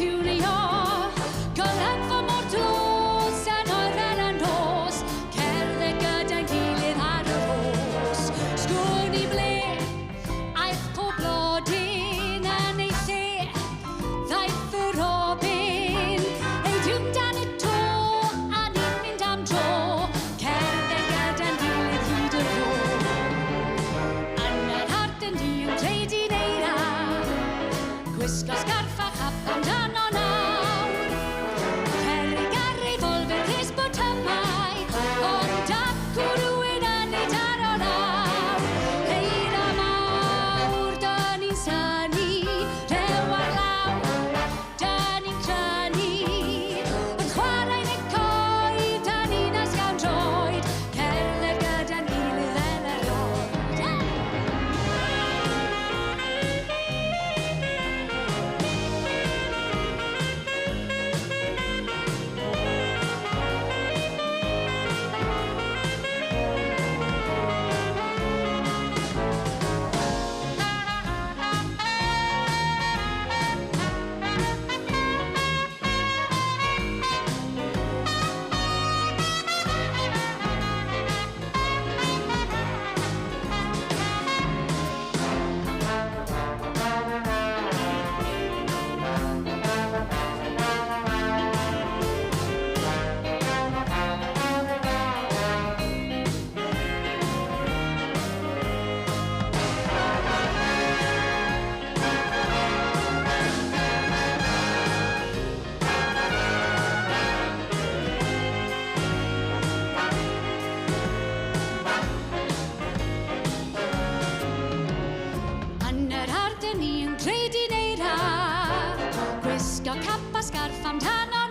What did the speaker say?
tiwnio golygfa mor dlos yn oren yn nos cerdded gyda'n gilydd ar y ros sgwn i ble aeth pob blodyn yn ei lle ddaeth y robin ei diwn dan y to a ni'n mynd am dro cerdded gyda'n gilydd hyd y ro yn yr ardyn di yn credu'n eira gwisgo sgarff a chap amdano nawr cerrig ar ei folfyn rhys botymau ond acw rhywun yn ei taro nawr eira mawr dyn ni'n synnu rew ar lawr dyn ni'n crynu yn chwarae neu coed dyn ni'n ysgawn droed cerdded gyda'n gilydd fel yr oed Yn yr ardyn ni yn credu'n eira gwisgo cap a sgarff amdano